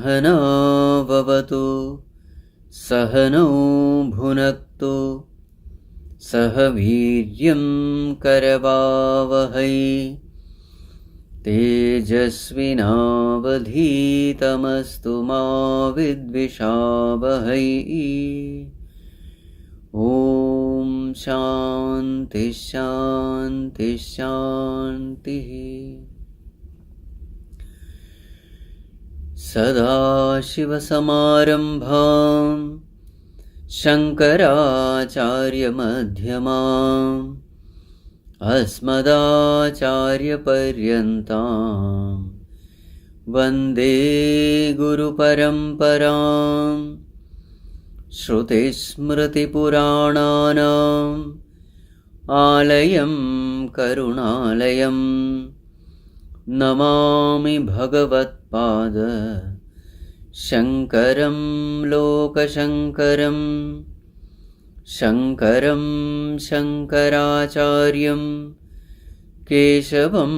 सहना भवतु सहनौ भुनक्तु सह वीर्यं करवावहै तेजस्विनावधीतमस्तु मा विद्विषावहै। ॐ शान्ति शान्ति शान्तिः। सदाशिवसमारम्भां शङ्कराचार्यमध्यमाम् अस्मदाचार्यपर्यन्तां वन्दे गुरुपरम्पराम्। श्रुतिस्मृतिपुराणानाम् आलयं करुणालयं नमामि भगवत्पाद शङ्करं लोकशङ्करं। शङ्करं शङ्कराचार्यं केशवं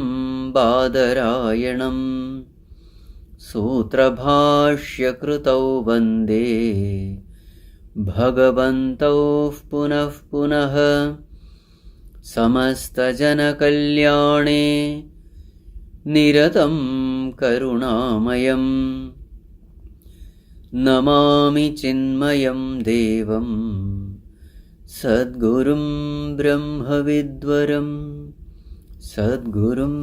बादरायणं सूत्रभाष्यकृतौ वन्दे भगवन्तौ पुनः पुनः। समस्तजनकल्याणे निरतं करुणामयं नमामि चिन्मयं देवं सद्गुरुं ब्रह्मविद्वरं सद्गुरुं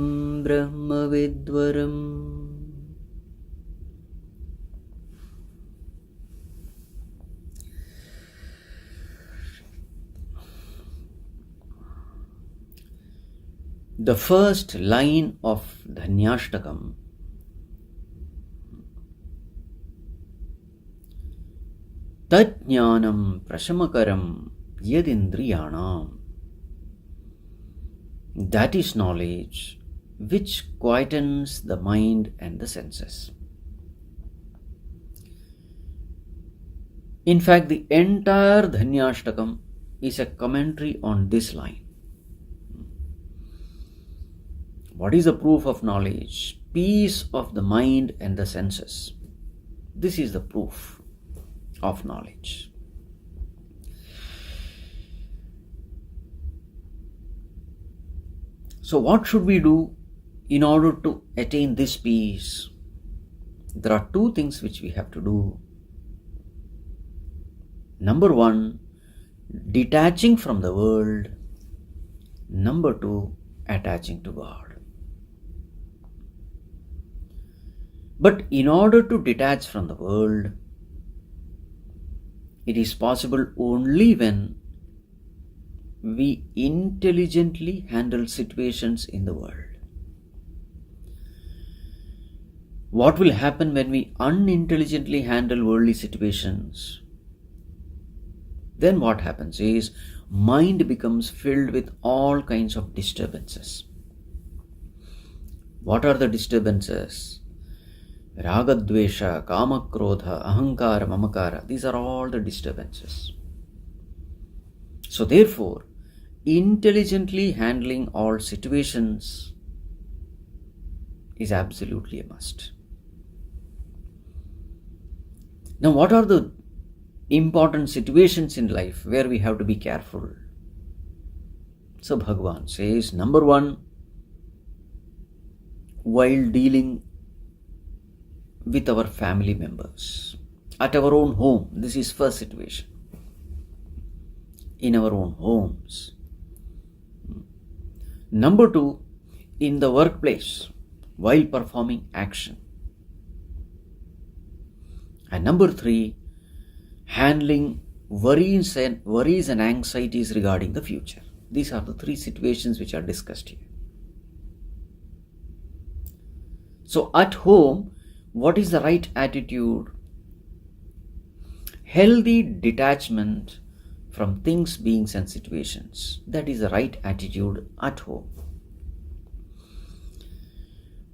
ब्रह्मविद्वरम्। The first line of Dhanyashtakam Tajjñānaṃ praśamakaraṃ yadindriyāṇāṃ. That is knowledge which quietens the mind and the senses. In fact, the entire Dhanyashtakam is a commentary on this line. What is the proof of knowledge? Peace of the mind and the senses. This is the proof of knowledge. So what should we do in order to attain this peace? There are two things which we have to do. Number one, detaching from the world. Number two, attaching to God. But in order to detach from the world, it is possible only when we intelligently handle situations in the world. What will happen when we unintelligently handle worldly situations? Then what happens is, mind becomes filled with all kinds of disturbances. What are the disturbances? Ragadvesha, Kamakrodha, Ahankara, Mamakara. These are all the disturbances. So therefore, intelligently handling all situations is absolutely a must. Now, what are the important situations in life where we have to be careful? So Bhagavan says, number one, while dealing with our family members, at our own home, this is first situation. In our own homes. Number two, in the workplace, while performing action. And number three, handling worries and anxieties regarding the future. These are the three situations which are discussed here. So at home, what is the right attitude? Healthy detachment from things, beings and situations. That is the right attitude at home.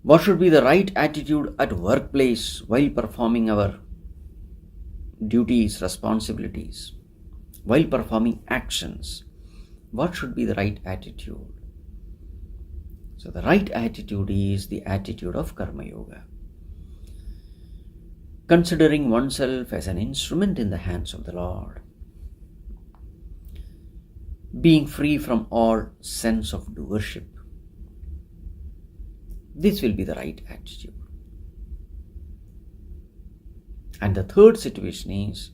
What should be the right attitude at workplace while performing our duties, responsibilities, while performing actions? What should be the right attitude? So the right attitude is the attitude of Karma Yoga. considering oneself as an instrument in the hands of the Lord, being free from all sense of doership. This will be the right attitude. And the third situation is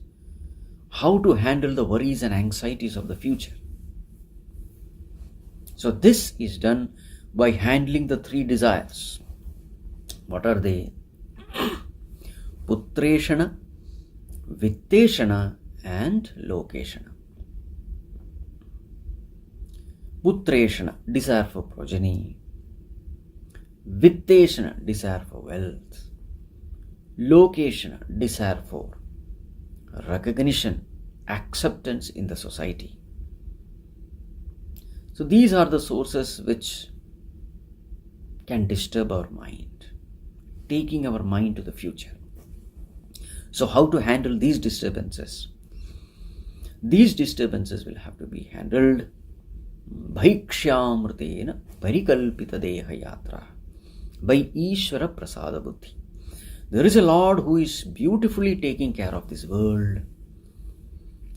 how to handle the worries and anxieties of the future. So this is done by handling the three desires. What are they? Putreshana, Vitteshana and Lokeshana. Putreshana, desire for progeny. Vitteshana, desire for wealth. Lokeshana, desire for recognition, acceptance in the society. So these are the sources which can disturb our mind, taking our mind to the future. So how to handle these disturbances? These disturbances will have to be handled bhaikshyamrtena parikalpita deha yatra, by Ishvara prasada buddhi. There is a Lord who is beautifully taking care of this world.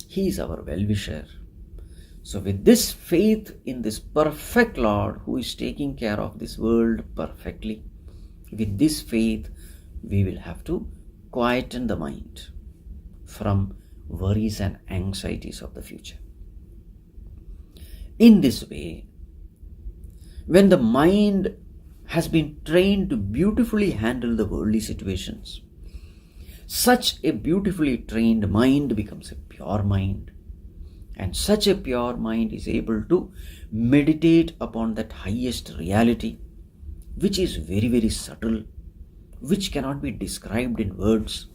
He is our well-wisher. So with this faith in this perfect Lord who is taking care of this world perfectly, with this faith we will have to quieten the mind from worries and anxieties of the future. In this way, when the mind has been trained to beautifully handle the worldly situations, such a beautifully trained mind becomes a pure mind. And such a pure mind is able to meditate upon that highest reality, which is very, very subtle, which cannot be described in words,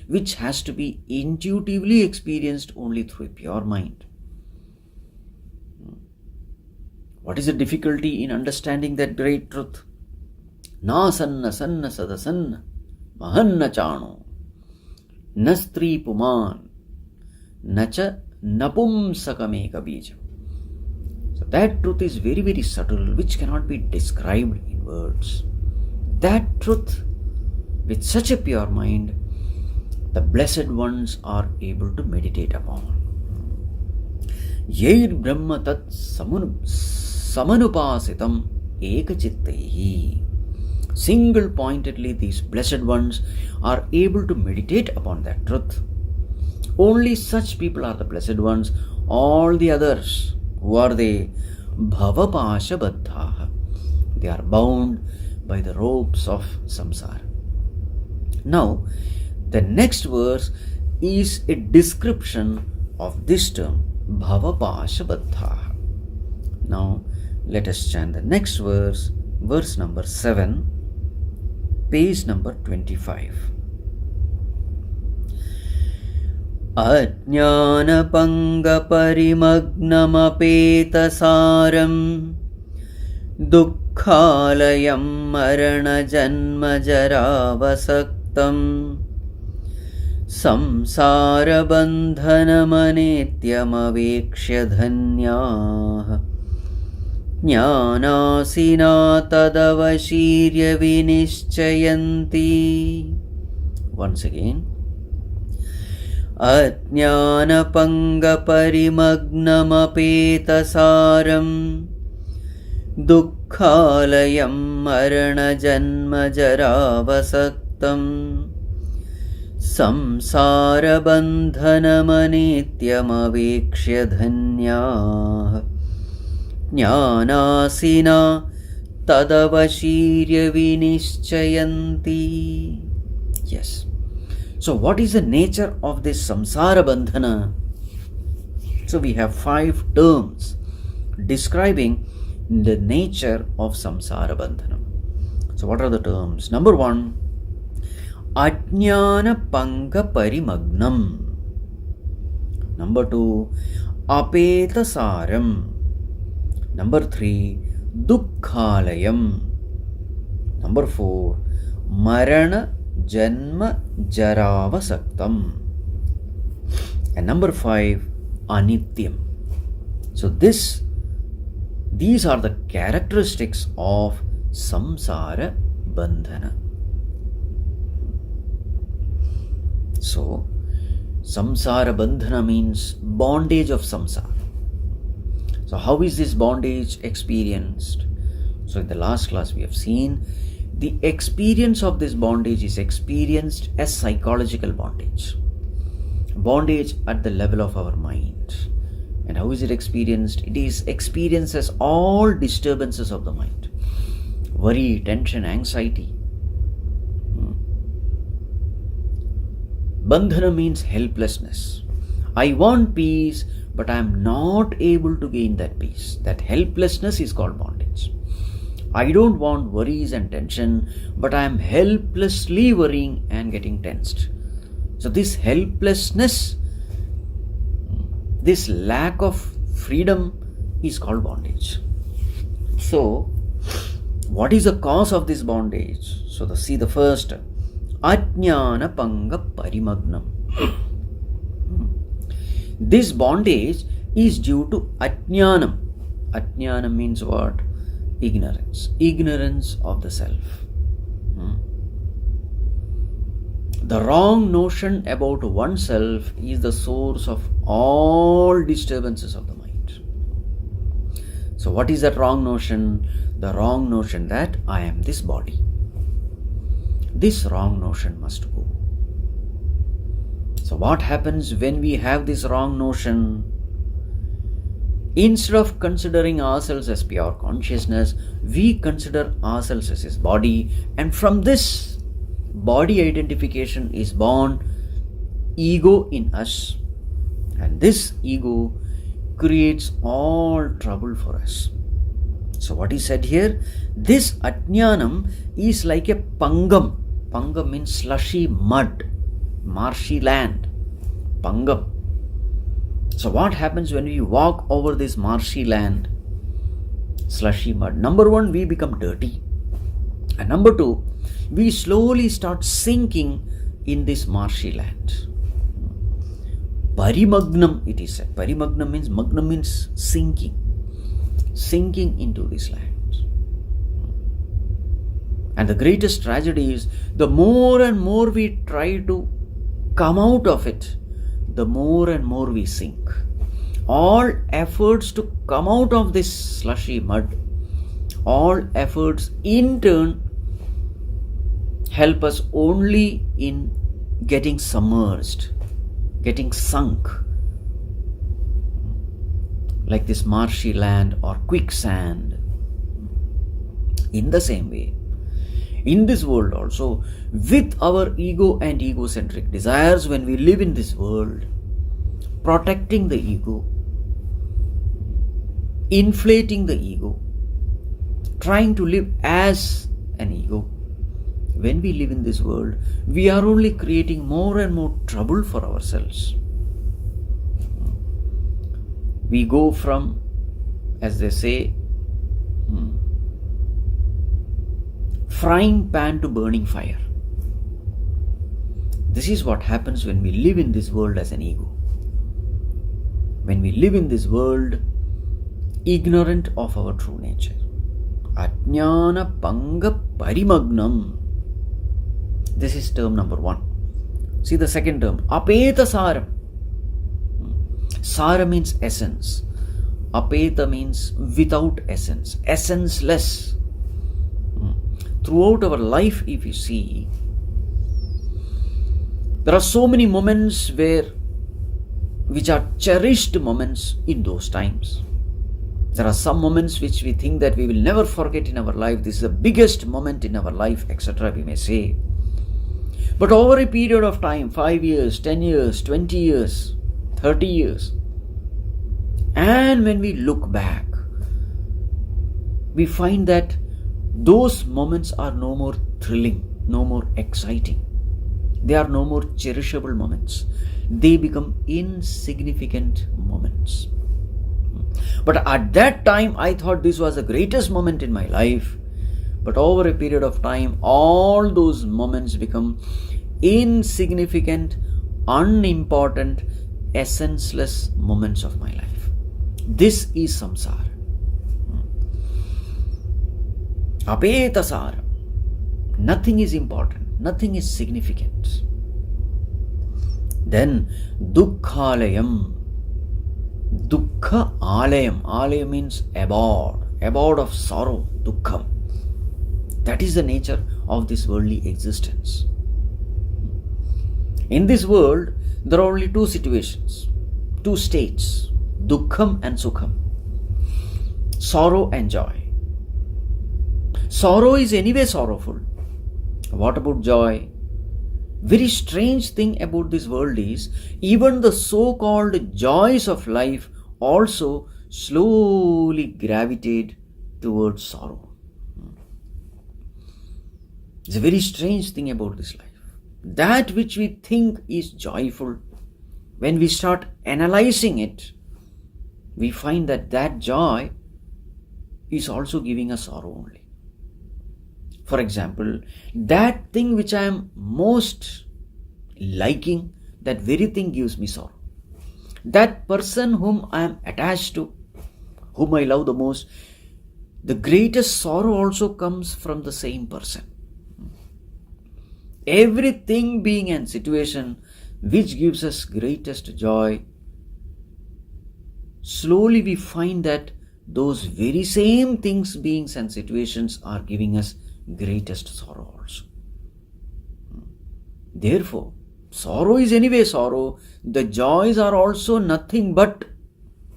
which has to be intuitively experienced only through a pure mind. What is the difficulty in understanding that great truth? Na sanna sanna sadasanna mahanna chano nastri puman nacha napumsakameka bijam. So that truth is very, very subtle, which cannot be described in words. That truth, with such a pure mind, the blessed ones are able to meditate upon. Yair brahma tat samanupasitam ekachittehi. Single-pointedly, these blessed ones are able to meditate upon that truth. Only such people are the blessed ones. All the others, who are they? Bhavapasha baddhaha. They are bound by the ropes of samsara. Now, the next verse is a description of this term, Bhavapasha baddhaha. Now, let us chant the next verse, verse number 7, page number 25. Ajñānapaṅgaparimagnamapetasāram dukkhalayam maraṇajanmajarāvasaktam samsārabandhanamanetyamavekṣya dhanyāः jñānāsina tadavashirya viniscayanti. Once again. Ajñānapaṅgaparimagnamapetasāram dukkhalayam maraṇajanmajarāvasaktam samsārabandhanamanetyamavekṣya dhanyāः jñānāsina tadavashirya viniscayanti. Yes. So what is the nature of this samsara bandhana? So we have 5 terms describing the nature of samsara bandhana. So what are the terms? Number 1, ajñānapaṅgaparimagnam. Number 2, apetasaram. Number 3, dukkhalayam. Number 4, marana janma jaravasaktam. And number 5, anityam. So these are the characteristics of samsara bandhana. So, samsara bandhana means bondage of samsara. So, how is this bondage experienced? So, in the last class we have seen the experience of this bondage is experienced as psychological bondage. Bondage at the level of our mind. And how is it experienced? It is experienced as all disturbances of the mind. Worry, tension, anxiety. Bandhana means helplessness. I want peace, but I am not able to gain that peace. That helplessness is called bondage. I don't want worries and tension, but I am helplessly worrying and getting tensed. So this helplessness, this lack of freedom is called bondage. So, what is the cause of this bondage? So, see the first, Ajñāna panga parimagnam. This bondage is due to Ajñānaṃ. Ajñānaṃ means what? Ignorance. Ignorance of the self. The wrong notion about oneself is the source of all disturbances of the mind. So what is that wrong notion? The wrong notion that I am this body. This wrong notion must go. So what happens when we have this wrong notion? Instead of considering ourselves as pure consciousness, we consider ourselves as his body, and from this body identification is born ego in us, and this ego creates all trouble for us. So what is said here? This Ajñānaṃ is like a pangam. Pangam means slushy mud, marshy land. Pangam. So what happens when we walk over this marshy land, slushy mud? Number one, we become dirty. And number two, we slowly start sinking in this marshy land. Parimagnam, it is said. Parimagnam means, magnam means sinking. Sinking into this land. And the greatest tragedy is, the more and more we try to come out of it, the more and more we sink. All efforts to come out of this slushy mud, all efforts in turn help us only in getting submerged, getting sunk, like this marshy land or quicksand. In the same way, in this world also, with our ego and egocentric desires, when we live in this world, protecting the ego, inflating the ego, trying to live as an ego, when we live in this world, we are only creating more and more trouble for ourselves. We go from, as they say, frying pan to burning fire. This is what happens when we live in this world as an ego. When we live in this world ignorant of our true nature. Ajñāna panga parimagnam. This is term number one. See the second term, apeta saram. Sara means essence. Apeta means without essence, essenceless. Throughout our life, if you see, there are so many moments which are cherished moments in those times. There are some moments which we think that we will never forget in our life. This is the biggest moment in our life, etc. we may say. But over a period of time, 5 years, 10 years, 20 years, 30 years, and when we look back, we find that those moments are no more thrilling, no more exciting. They are no more cherishable moments. They become insignificant moments. But at that time, I thought this was the greatest moment in my life. But over a period of time, all those moments become insignificant, unimportant, essenceless moments of my life. This is samsara. Apetasara. Nothing is important. Nothing is significant. Then dukkhalayam. Dukkha alayam. Alayam means abode of sorrow, dukkham. That is the nature of this worldly existence. In this world, there are only two situations, two states, dukkham and sukham, sorrow and joy. Sorrow is anyway sorrowful. What about joy? Very strange thing about this world is, even the so-called joys of life also slowly gravitate towards sorrow. It's a very strange thing about this life. That which we think is joyful, when we start analyzing it, we find that that joy is also giving us sorrow only. For example, that thing which I am most liking, that very thing gives me sorrow. That person whom I am attached to, whom I love the most, the greatest sorrow also comes from the same person. Everything being a situation which gives us greatest joy, slowly we find that those very same things, beings and situations are giving us greatest sorrow also. Therefore, sorrow is anyway sorrow. The joys are also nothing but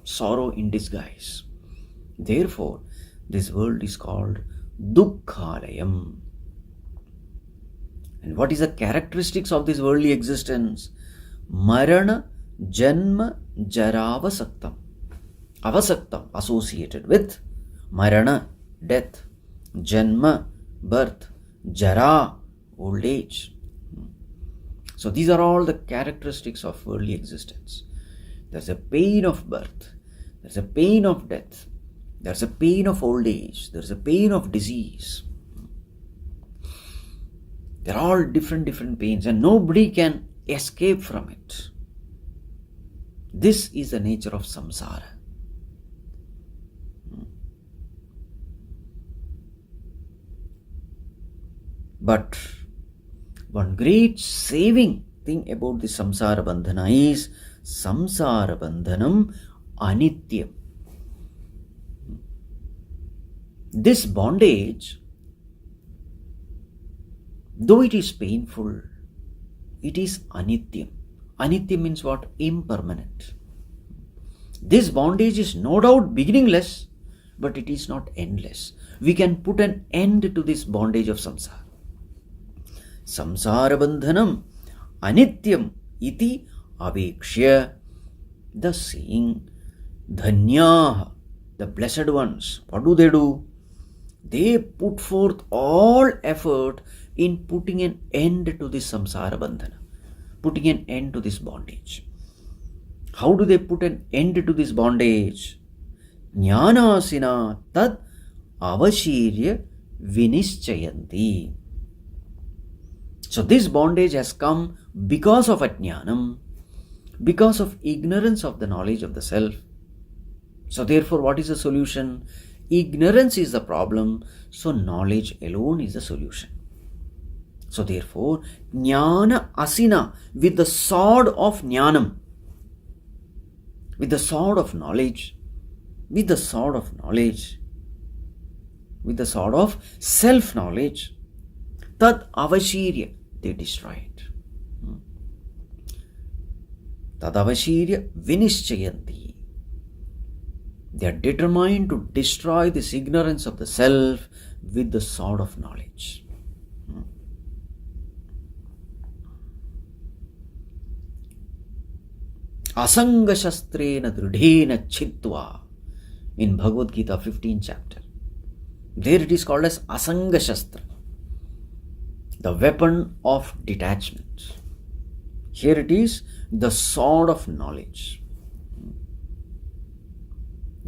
sorrow in disguise. Therefore, this world is called dukkhalayam. And what is the characteristics of this worldly existence? Marana, janma, jaravasaktam. Avasaktam, associated with marana, death, janma, birth, jara, old age. So these are all the characteristics of worldly existence. There's a pain of birth, there's a pain of death, there's a pain of old age, there's a pain of disease. They're all different pains, and nobody can escape from it. This is the nature of samsara. But one great saving thing about the samsara bandhana is samsara bandhanam anityam. This bondage, though it is painful, it is anityam. Anityam means what? Impermanent. This bondage is no doubt beginningless, but it is not endless. We can put an end to this bondage of samsara. Samsara bandhanam anityam iti avekshya. The saying, Dhanyāṇāṃ, the blessed ones, what do? They put forth all effort in putting an end to this samsara bandhana, putting an end to this bondage. How do they put an end to this bondage? Jnānāsina tad avashirya vinischayanti. So this bondage has come because of ajñānam, because of ignorance of the knowledge of the self. So therefore, what is the solution? Ignorance is the problem, so knowledge alone is the solution. So therefore, jnana asina, with the sword of jnanam, with the sword of knowledge, with the sword of self-knowledge, tad avashirya, they destroy it. Tad avashirya vinischayanti. They are determined to destroy this ignorance of the self with the sword of knowledge. Asanga shastrena dridhena chitva, in Bhagavad Gita 15th chapter. There it is called as asanga shastra, the weapon of detachment. Here it is the sword of knowledge.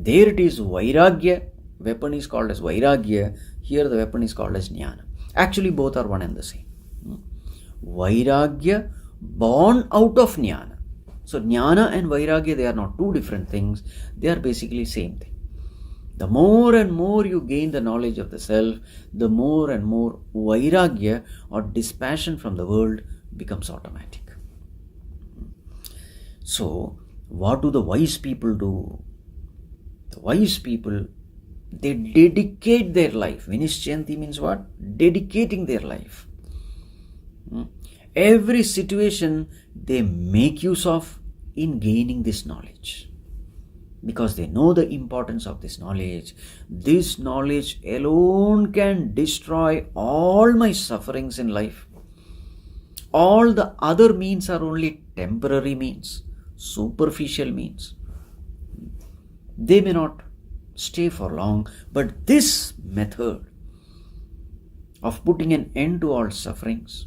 There it is vairagya, weapon is called as vairagya. Here the weapon is called as jnana. Actually both are one and the same. Vairagya born out of jnana. So jnana and vairagya, they are not two different things. They are basically same thing. The more and more you gain the knowledge of the self, the more and more vairagya or dispassion from the world becomes automatic. So, what do the wise people do? The wise people, they dedicate their life. Vinishyanti means what? Dedicating their life. Every situation they make use of in gaining this knowledge. Because they know the importance of this knowledge. This knowledge alone can destroy all my sufferings in life. All the other means are only temporary means, superficial means. They may not stay for long, but this method of putting an end to all sufferings,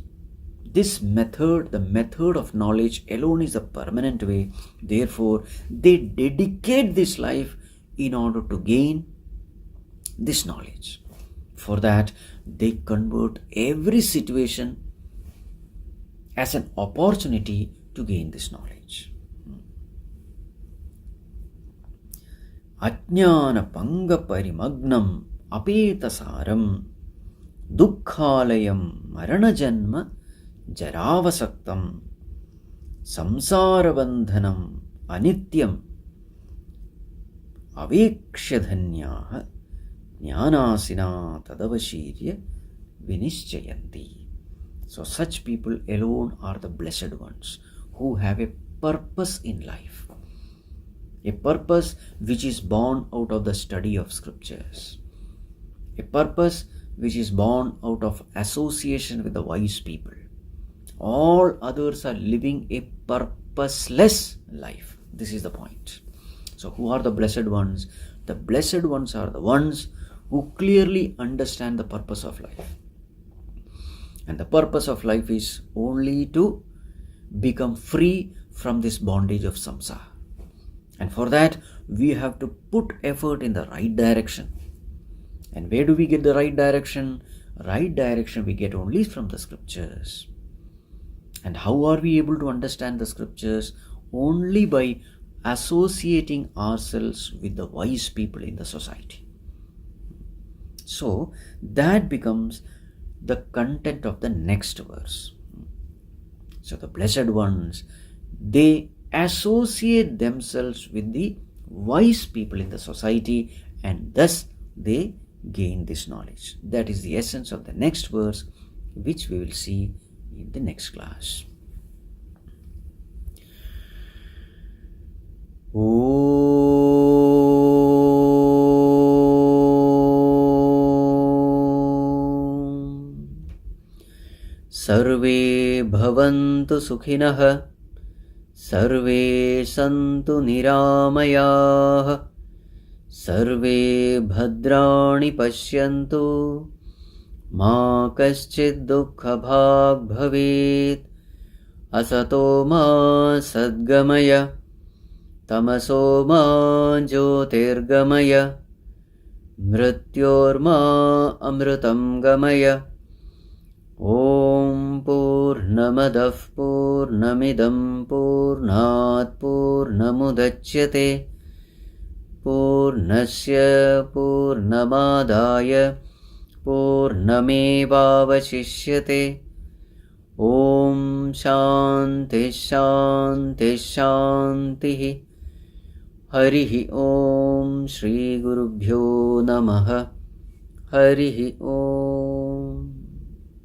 this method, the method of knowledge alone is a permanent way. Therefore, they dedicate this life in order to gain this knowledge. For that, they convert every situation as an opportunity to gain this knowledge. Ajñāna parimagnam apetasaram dukkhalayam mरणजन्म जरावसक्तं samsara anityam aveksha dhanyāः jnānāsina tadavashirya vinishchayanti. So such people alone are the blessed ones who have a purpose in life, a purpose which is born out of the study of scriptures, a purpose which is born out of association with the wise people. All others are living a purposeless life. This is the point. So who are the blessed ones? The blessed ones are the ones who clearly understand the purpose of life. And the purpose of life is only to become free from this bondage of samsara. And for that, we have to put effort in the right direction. And where do we get the right direction? Right direction we get only from the scriptures. And how are we able to understand the scriptures? Only by associating ourselves with the wise people in the society. So that becomes the content of the next verse. So the blessed ones, they associate themselves with the wise people in the society, and thus they gain this knowledge. That is the essence of the next verse, which we will see in the next class. सर्वे भवन्तु सुखिनः, सर्वे सन्तु निरामयाः, सर्वे भद्राणि पश्यन्तु, मा कश्चित् दुःखभाग् भवेत्, असतो मा सद्गमय, तमसो मा ज्योतिर्गमय, मृत्योर्मा अमृतं गमय. ॐ पूर्णमदः पूर्णमिदं पूर्णात् पूर्णमुदच्यते, पूर्णस्य पूर्णमादाय पूर्णमेवावशिष्यते. ॐ शान्तिः शान्तिः शान्तिः. हरिः ॐ श्रीगुरुभ्यो नमः. हरिः ॐ.